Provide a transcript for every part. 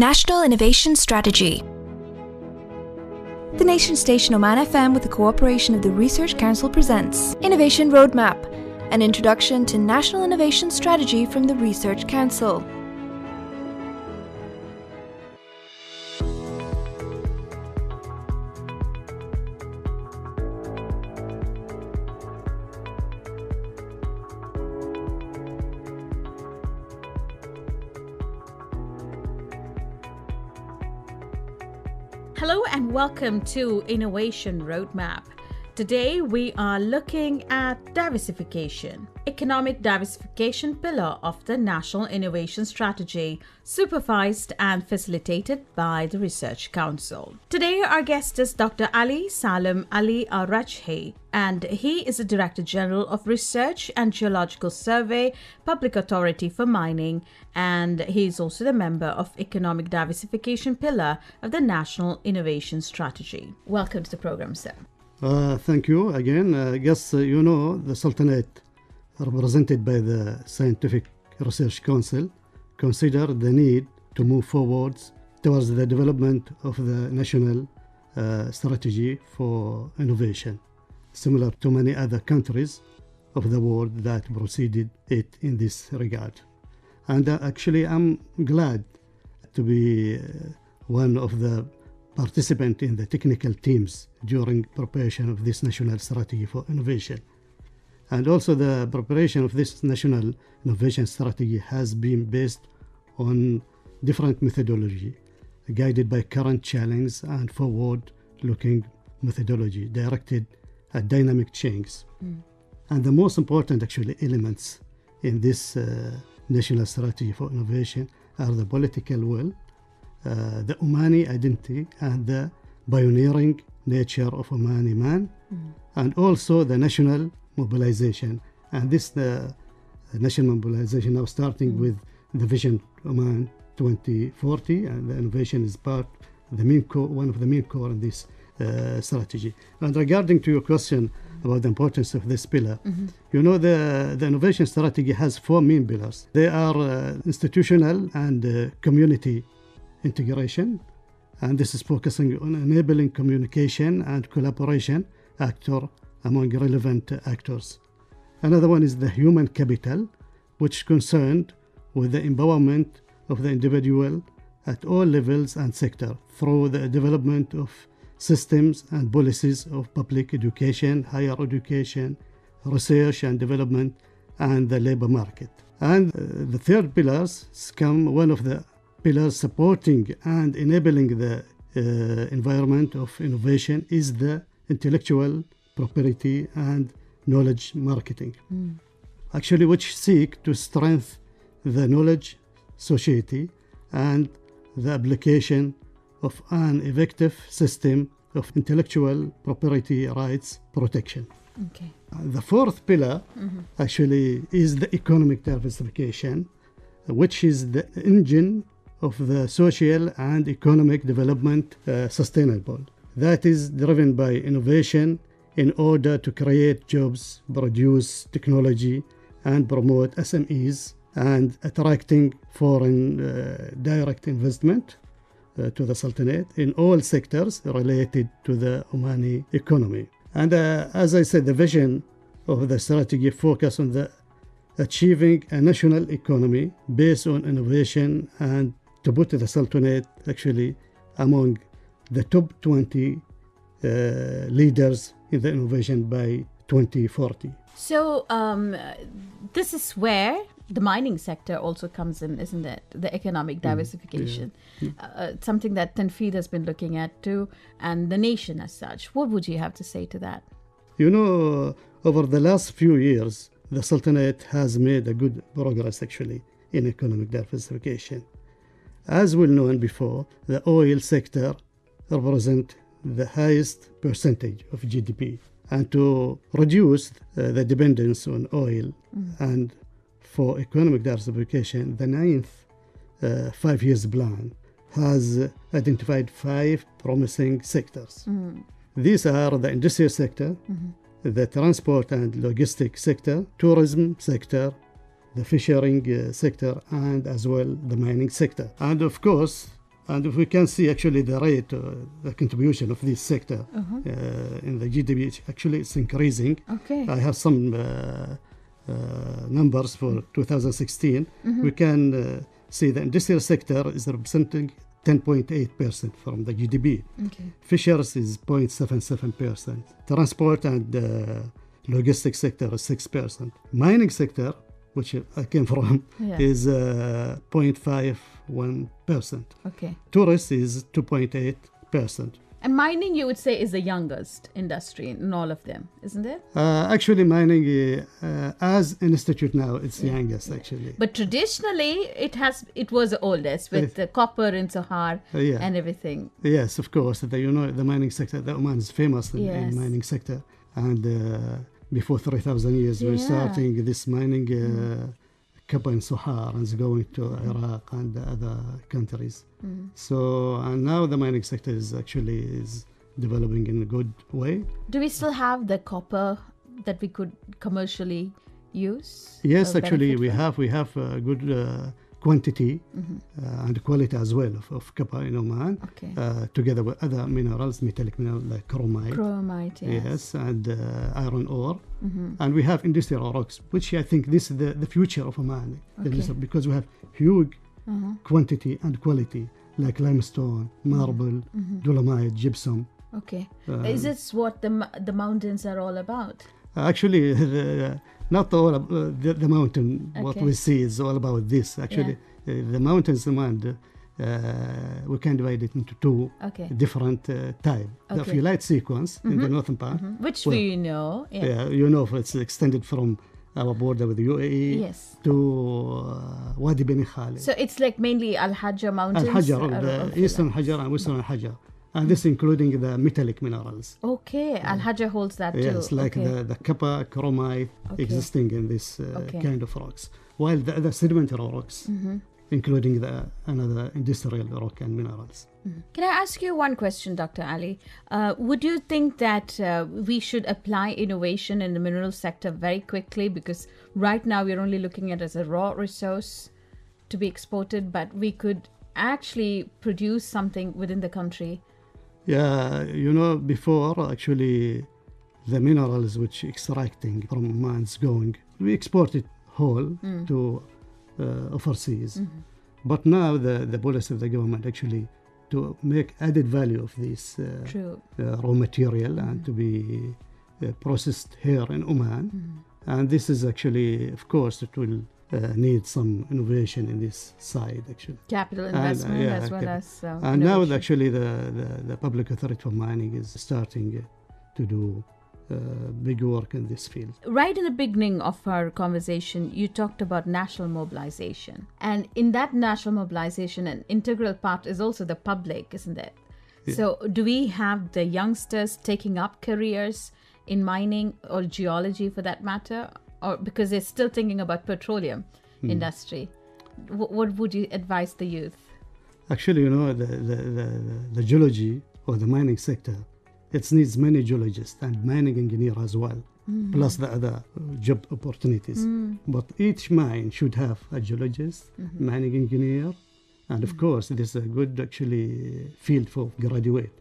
National Innovation Strategy. The nation station Oman FM with the cooperation of the Research Council presents Innovation Roadmap, an introduction to National Innovation Strategy from the Research Council. Hello and welcome to Innovation Roadmap. Today we are looking at diversification, economic diversification pillar of the National Innovation Strategy, supervised and facilitated by the Research Council. Today our guest is Dr. Salim Rajhi, and he is the Director General of Research and Geological Survey, Public Authority for Mining, and he is also the member of Economic Diversification Pillar of the National Innovation Strategy. Welcome to the program, sir. Thank you again. I guess you know the Sultanate, represented by the Scientific Research Council, consider the need to move forwards towards the development of the national strategy for innovation, similar to many other countries of the world that proceeded it in this regard. And actually, I'm glad to be one of the participants in the technical teams during preparation of this national strategy for innovation. And also the preparation of this national innovation strategy has been based on different methodology, guided by current challenges and forward-looking methodology directed at dynamic change. And the most important actually elements in this national strategy for innovation are the political will, the Omani identity and the pioneering nature of Omani man, and also the national mobilization. And this national mobilization now starting with the Vision Oman 2040, and the innovation is part, one of the main core in this strategy. And regarding to your question about the importance of this pillar, you know the innovation strategy has four main pillars. They are institutional and community integration, and this is focusing on enabling communication and collaboration among relevant actors. Another one is the human capital, which concerned with the empowerment of the individual at all levels and sector through the development of systems and policies of public education, higher education, research and development, and the labor market. And the third pillars come one of the pillars supporting and enabling the environment of innovation is the intellectual property and knowledge marketing, actually which seek to strengthen the knowledge society and the application of an effective system of intellectual property rights protection. Okay. The fourth pillar actually is the economic diversification, which is the engine of the social and economic development sustainable. That is driven by innovation in order to create jobs, produce technology, and promote SMEs, and attracting foreign direct investment to the Sultanate in all sectors related to the Omani economy. And as I said, the vision of the strategy focus on the achieving a national economy based on innovation and to put the Sultanate actually among the top 20 leaders in the innovation by 2040. So this is where the mining sector also comes in, isn't it? The economic diversification, something that Tanfeed has been looking at too, and the nation as such. What would you have to say to that? You know, over the last few years, the Sultanate has made a good progress actually in economic diversification. As well known before, the oil sector represents the highest percentage of GDP. And to reduce the dependence on oil and for economic diversification, the ninth 5 years plan has identified 5 promising sectors. These are the industrial sector, the transport and logistics sector, tourism sector, the fishing sector, and as well the mining sector. And of course, And if we can see actually the rate, the contribution of this sector in the GDP, actually it's increasing. Okay. I have some numbers for 2016. We can see the industrial sector is representing 10.8% from the GDP. Okay. Fishers is 0.77%. Transport and logistics sector is 6%. Mining sector, which I came from, is 0.51%. Okay. Tourist is 2.8%. And mining, you would say, is the youngest industry in all of them, isn't it? Actually, mining as an institute now, it's the youngest actually. But traditionally, it was the oldest with the copper in Sahar and everything. Yes, of course. The mining sector, the Oman is famous in mining sector. And before 3,000 years, we're starting this mining copper in Sahar and it's going to Iraq and other countries. So, and now the mining sector is developing in a good way. Do we still have the copper that we could commercially use? Yes, actually we have a good quantity and quality as well of copper in Oman, together with other minerals, metallic minerals like chromite, yes, and iron ore. And we have industrial rocks, which I think this is the future of Oman, because we have huge quantity and quality like limestone, marble, dolomite, gypsum. Okay. Is this what the mountains are all about? Actually, not all the mountain, what we see is all about this. Actually, the mountains demand, we can divide it into two different types. The phyllite sequence in the northern part. Which we know. Yeah, you know, it's extended from our border with the UAE to Wadi Beni Khalid. So it's like mainly Al-Hajja mountains? Al-Hajjar, the eastern Hajjar and western Hajjar. And this including the metallic minerals. Okay, Al-Hajja holds that too. Yes, like the copper, chromite existing in this kind of rocks. While the other sedimentary rocks, including another industrial rock and minerals. Can I ask you one question, Dr. Ali? Would you think that we should apply innovation in the mineral sector very quickly? Because right now we're only looking at it as a raw resource to be exported, but we could actually produce something within the country. Yeah, you know, before actually the minerals which extracting from mines we export it whole to overseas. But now the policy of the government actually to make added value of this raw material and to be processed here in Oman. And this is actually, of course, it will need some innovation in this side actually. Capital investment as well as and now actually the Public Authority for Mining is starting to do big work in this field. Right in the beginning of our conversation, you talked about national mobilization. And in that national mobilization, an integral part is also the public, isn't it? Yeah. So do we have the youngsters taking up careers in mining or geology for that matter? Or because they're still thinking about petroleum industry? What would you advise the youth? Actually, you know, the geology or the mining sector, it needs many geologists and mining engineer as well, plus the other job opportunities. But each mine should have a geologist, mining engineer, and of course, it is a good actually field for graduate.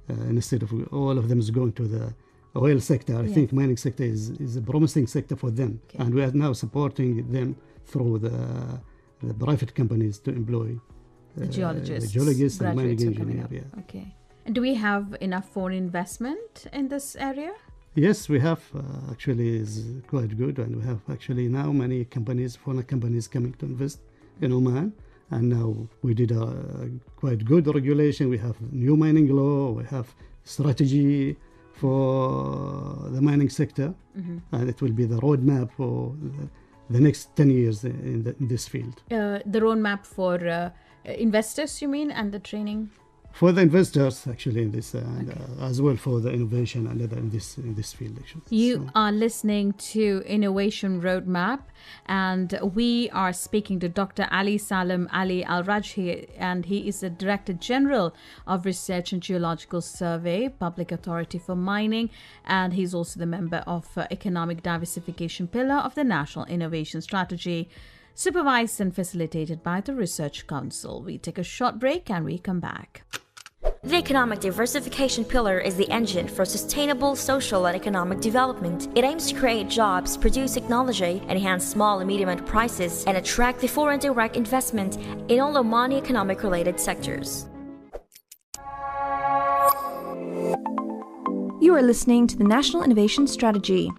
Instead of all of them is going to the oil sector, I think mining sector is a promising sector for them. And we are now supporting them through the private companies to employ the geologists and mining engineer. Okay. And do we have enough foreign investment in this area? Yes, we have. Actually, is quite good, and we have actually now many foreign companies coming to invest in Oman. And now we did a quite good regulation. We have new mining law. We have strategy for the mining sector, and it will be the roadmap for the next 10 years in this field. The roadmap for investors, you mean, and the training? For the investors, actually, in this, and as well for the innovation and other in this field, actually. You are listening to Innovation Roadmap, and we are speaking to Dr. Ali Salim Ali Al Rajhi, and he is the Director General of Research and Geological Survey, Public Authority for Mining, and he's also the member of Economic Diversification Pillar of the National Innovation Strategy. supervised and facilitated by the Research Council. We take a short break and we come back. The economic diversification pillar is the engine for sustainable social and economic development. It aims to create jobs, produce technology, enhance small and medium enterprises, and attract the foreign direct investment in all Omani economic-related sectors. You are listening to the National Innovation Strategy.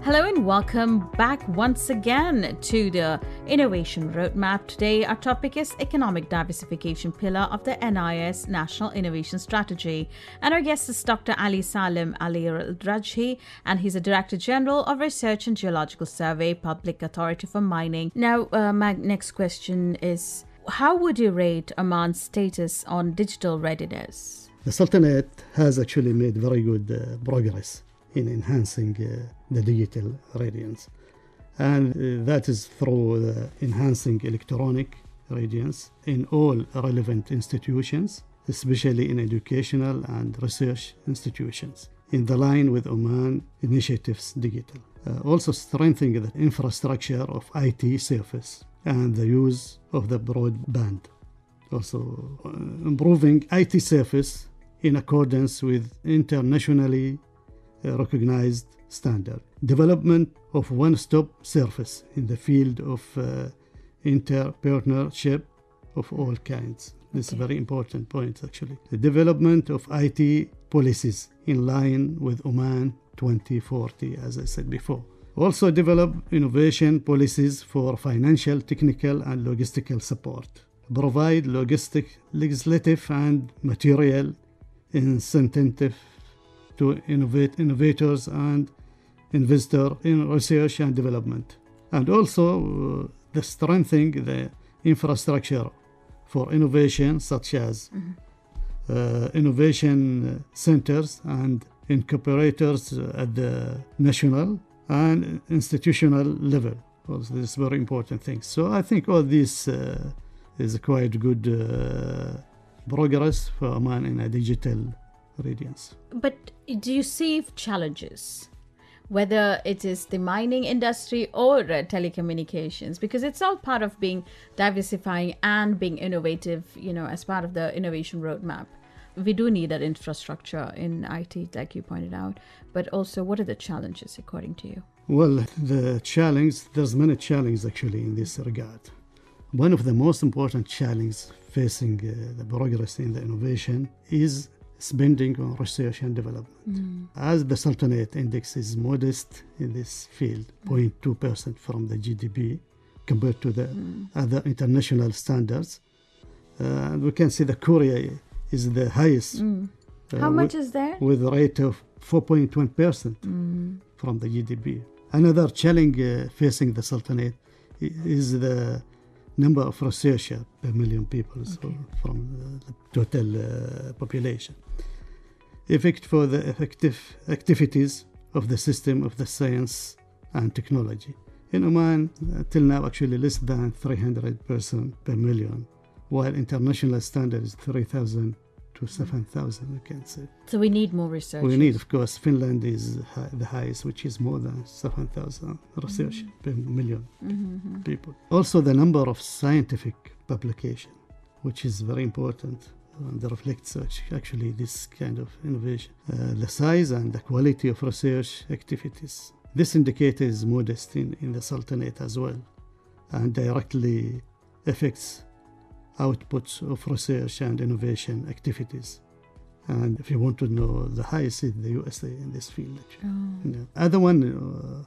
Hello and welcome back once again to the Innovation Roadmap. Today our topic is Economic Diversification Pillar of the NIS National Innovation Strategy. And our guest is Dr. Salim Rajhi, and he's a Director General of Research and Geological Survey, Public Authority for Mining. Now, my next question is, how would you rate Oman's status on digital readiness? The Sultanate has actually made very good progress in enhancing the digital readiness, and that is through enhancing electronic readiness in all relevant institutions, especially in educational and research institutions, in the line with Oman Initiatives Digital. Also strengthening the infrastructure of IT service and the use of the broadband. Also improving IT service in accordance with internationally recognized standard. Development of one-stop service in the field of entrepreneurship of all kinds. This is a very important point, actually. The development of IT policies in line with Oman 2040, as I said before. Also develop innovation policies for financial, technical, and logistical support. Provide legislative and material incentive to innovators and investors in research and development. And also the strengthening the infrastructure for innovation, such as innovation centers and incubators at the national and institutional level. Also, this is very important thing. So I think all this is quite good progress for Oman in a digital readiness. But do you see challenges, whether it is the mining industry or telecommunications? Because it's all part of being diversifying and being innovative, as part of the innovation roadmap. We do need that infrastructure in IT, like you pointed out. But also, what are the challenges, according to you? Well, there's many challenges actually in this regard. One of the most important challenges facing the progress in the innovation is spending on research and development. As the Sultanate index is modest in this field, 0.2% from the GDP compared to the other international standards. And we can see that Korea is the highest. How much is there? With a rate of 4.1% from the GDP. Another challenge facing the Sultanate is the number of researchers per million people, so from the total population. Effect for the effective activities of the system of the science and technology. In Oman, till now, actually less than 300 persons per million, while international standard is 3,000 to 7,000, we can say. So we need more research. We need, of course, Finland is the highest, which is more than 7,000 research per million people. Also, the number of scientific publication, which is very important, and reflects actually this kind of innovation. The size and the quality of research activities. This indicator is modest in the Sultanate as well, and directly affects outputs of research and innovation activities. And if you want to know, the highest is the USA in this field. Other one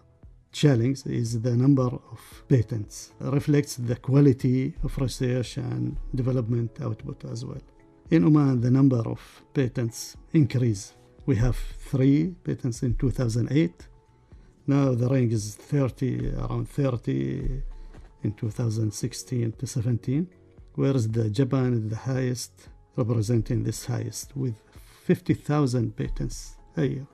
challenge is the number of patents. Reflects the quality of research and development output as well. In Oman, the number of patents increase. We have 3 patents in 2008. Now the rank is around 30 in 2016 to 17. Whereas Japan is the highest, representing this highest, with 50,000 patents a year.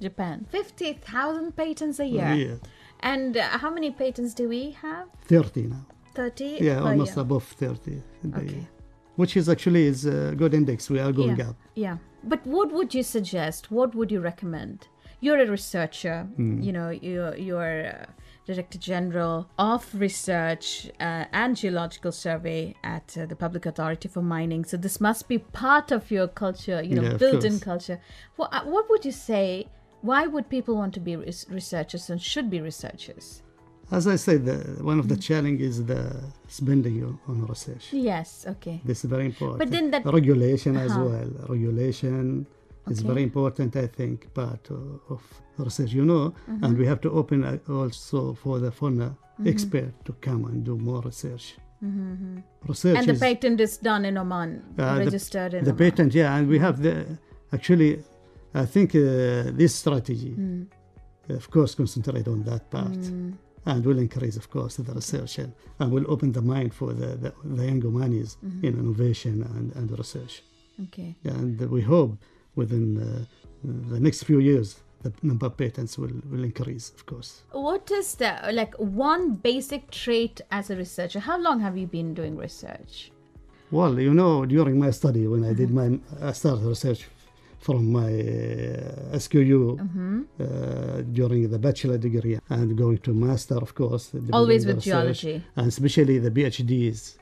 Japan, 50,000 patents a year. Yeah. And how many patents do we have? 30 now. 30? Yeah, per almost year? above 30. Okay. Which is actually is a good index. We are going Yeah. up. Yeah. But what would you suggest? What would you recommend? You're a researcher. You know, you're Director General of Research and Geological Survey at the Public Authority for Mining. So this must be part of your culture, you know, Yeah, of built-in course. culture. What would you say? Why would people want to be researchers and should be researchers? As I said, one of the challenge is the spending on research. Yes. Okay. This is very important. But then that- regulation as well. Regulation is Okay. very important, I think, part of research, you know, and we have to open also for the foreign expert to come and do more research. Research And the is, patent is done in Oman, registered in the Oman. patent, yeah, and we have actually, I think this strategy, of course, concentrate on that part. And will increase, of course, the research and will open the mind for the young Omanis in innovation and research. Okay. And we hope within the next few years, the number of patents will increase, of course. What is the one basic trait as a researcher? How long have you been doing research? Well, you know, during my study, when I started research from my SQU during the bachelor degree and going to master, of course. Always doing with the research. geology. And especially the PhDs,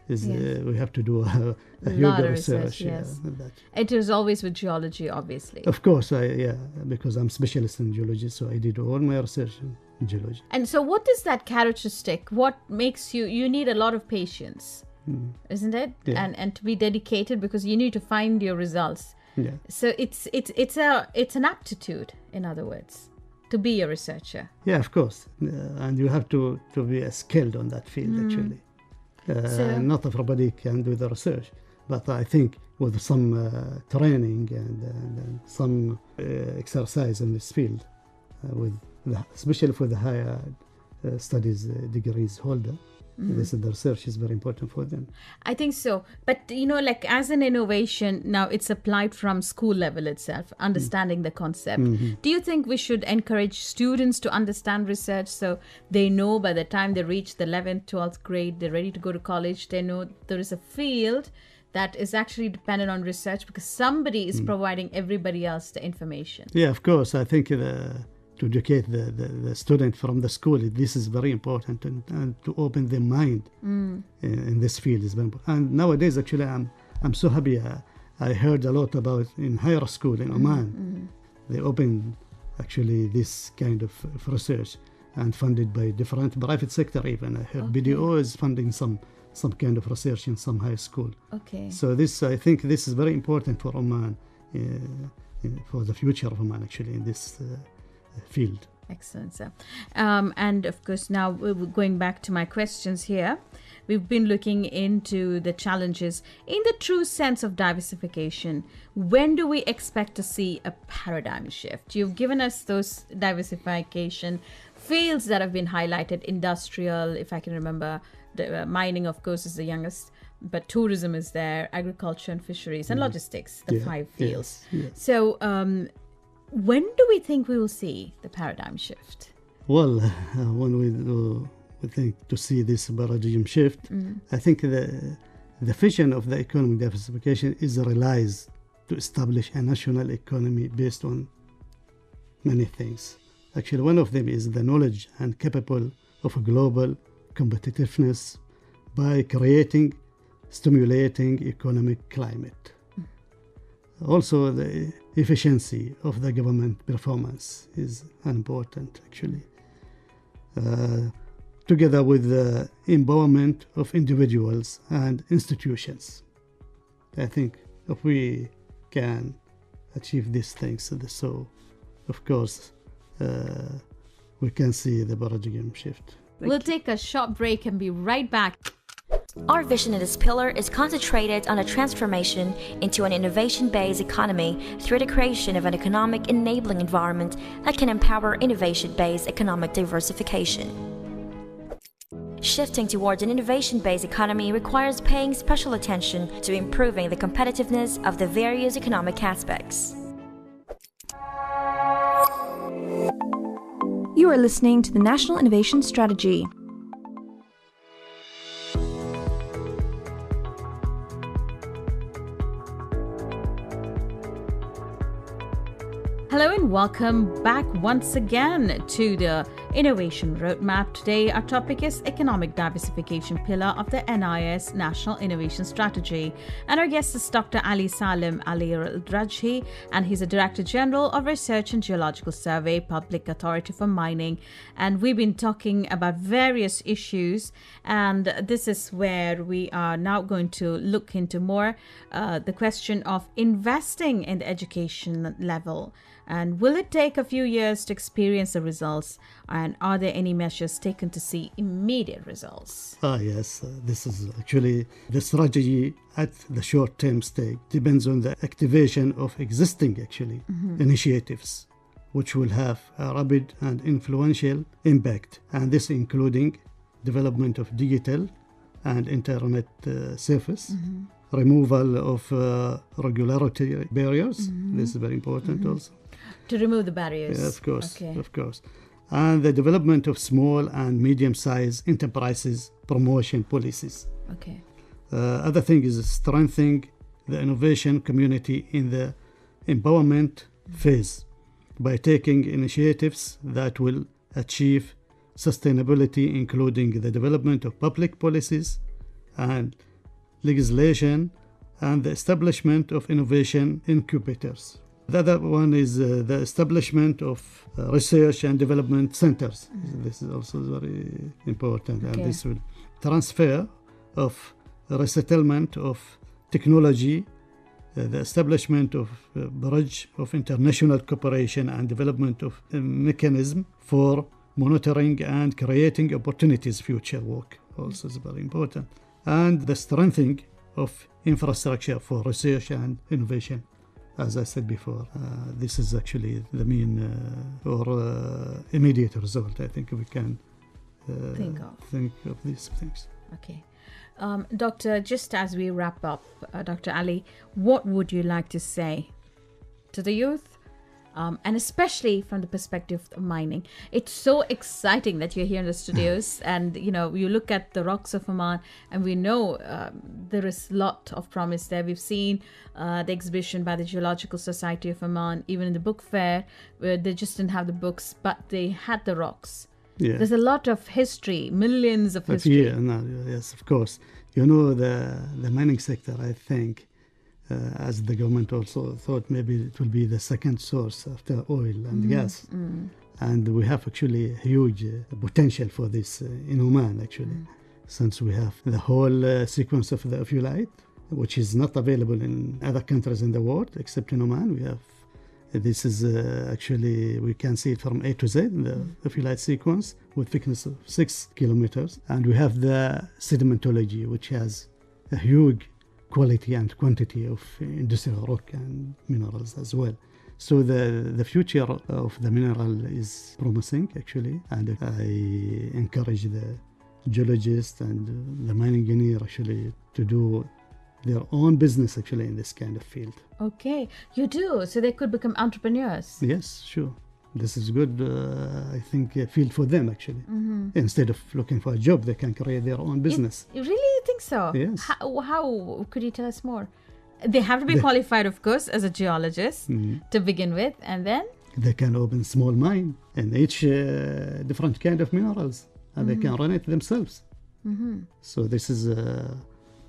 we have to do a huge lot of research. research, yes. and that. It is always with geology, obviously. Of course, because I'm specialist in geology, so I did all my research in geology. And so what is that characteristic? What makes you need a lot of patience, isn't it? Yeah. And to be dedicated because you need to find your results. Yeah. So it's an aptitude, in other words, to be a researcher. Yeah, of course. And you have to be skilled on that field, actually. Not everybody can do the research, but I think with some training and some exercise in this field, especially for the higher studies degrees holder, the research is very important for them. I think so. But, as an innovation, now it's applied from school level itself, understanding the concept. Do you think we should encourage students to understand research so they know by the time they reach the 11th, 12th grade, they're ready to go to college, they know there is a field that is actually dependent on research because somebody is providing everybody else the information? Yeah, of course. I think to educate the student from the school, this is very important, and to open their mind in this field is very important. And nowadays, actually, I'm so happy. I heard a lot about in higher school in Oman. They opened actually this kind of research and funded by different private sector even. I heard BDO is funding some kind of research in some high school. Okay. So I think this is very important for Oman, for the future of Oman actually in this field. Excellent, sir. And of course, now we're going back to my questions here. We've been looking into the challenges in the true sense of diversification. When do we expect to see a paradigm shift? You've given us those diversification fields that have been highlighted. Industrial, if I can remember, the mining, of course, is the youngest, but tourism is there, agriculture and fisheries, and logistics, the 5 fields. Yes. So, when do we think we will see the paradigm shift? Well, when we think to see this paradigm shift, I think the vision of the economic diversification is realized to establish a national economy based on many things. Actually, one of them is the knowledge and capable of a global competitiveness by stimulating economic climate. Also, the efficiency of the government performance is important, actually. Together with the empowerment of individuals and institutions. I think if we can achieve these things, so of course we can see the paradigm shift. We'll take a short break and be right back. Our vision in this pillar is concentrated on a transformation into an innovation-based economy through the creation of an economic enabling environment that can empower innovation-based economic diversification. Shifting towards an innovation-based economy requires paying special attention to improving the competitiveness of the various economic aspects. You are listening to the National Innovation Strategy. Hello and welcome back once again to the Innovation Roadmap. Today our topic is Economic Diversification Pillar of the NIS National Innovation Strategy. And our guest is Dr. Salim Rajhi, and he's a Director General of Research and Geological Survey, Public Authority for Mining. And we've been talking about various issues, and this is where we are now going to look into more the question of investing in the education level. And will it take a few years to experience the results? And are there any measures taken to see immediate results? Yes, this is actually the strategy at the short-term stage depends on the activation of existing initiatives, which will have a rapid and influential impact. And this including development of digital and internet service, removal of regulatory barriers. This is very important also. To remove the barriers. Yeah, of course, Okay. of course. And the development of small and medium-sized enterprises promotion policies. Okay. Other thing is strengthening the innovation community in the empowerment phase by taking initiatives that will achieve sustainability, including the development of public policies and legislation and the establishment of innovation incubators. The other one is the establishment of research and development centers. This is also very important. Okay. And this will transfer of resettlement of technology, the establishment of bridge of international cooperation and development of a mechanism for monitoring and creating opportunities future work also is very important. And the strengthening of infrastructure for research and innovation. As I said before, this is actually the main or immediate result. I think we can think of these things. Okay. Doctor, just as we wrap up, Dr. Ali, what would you like to say to the youth? And especially from the perspective of mining. It's so exciting that you're here in the studios and, you look at the rocks of Oman and we know there is a lot of promise there. We've seen the exhibition by the Geological Society of Oman, even in the book fair, where they just didn't have the books, but they had the rocks. Yeah. There's a lot of history, millions of history. Yes, of course. The mining sector, I think, as the government also thought maybe it will be the second source after oil and gas. And we have actually a huge potential for this in Oman actually, since we have the whole sequence of the ophiolite, which is not available in other countries in the world except in Oman. We have this is actually, we can see it from A to Z, the ophiolite sequence with thickness of 6 kilometers. And we have the sedimentology, which has a huge quality and quantity of industrial rock and minerals as well. So the future of the mineral is promising actually, and I encourage the geologists and the mining engineer actually to do their own business actually in this kind of field. Okay, you do, so they could become entrepreneurs. Yes, sure. This is good, I think, field for them actually. Instead of looking for a job, they can create their own business. You really think so? Yes. How could you tell us more? They have to be qualified, of course, as a geologist to begin with, and then? They can open small mine and each different kind of minerals, and they can run it themselves. So this is,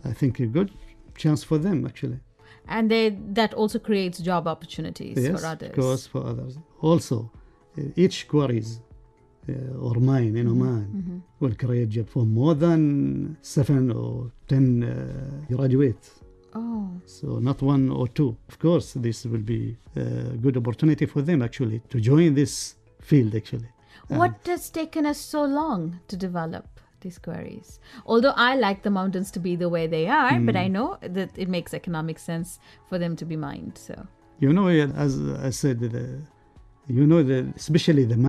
I think, a good chance for them actually. And that also creates job opportunities for others. Yes, of course, for others. Also, each quarries or mine in Oman will create job for more than 7 or 10 graduates. Oh. So not 1 or 2. Of course, this will be a good opportunity for them actually to join this field actually. What has taken us so long to develop these quarries? Although I like the mountains to be the way they are, but I know that it makes economic sense for them to be mined. So as I said, especially the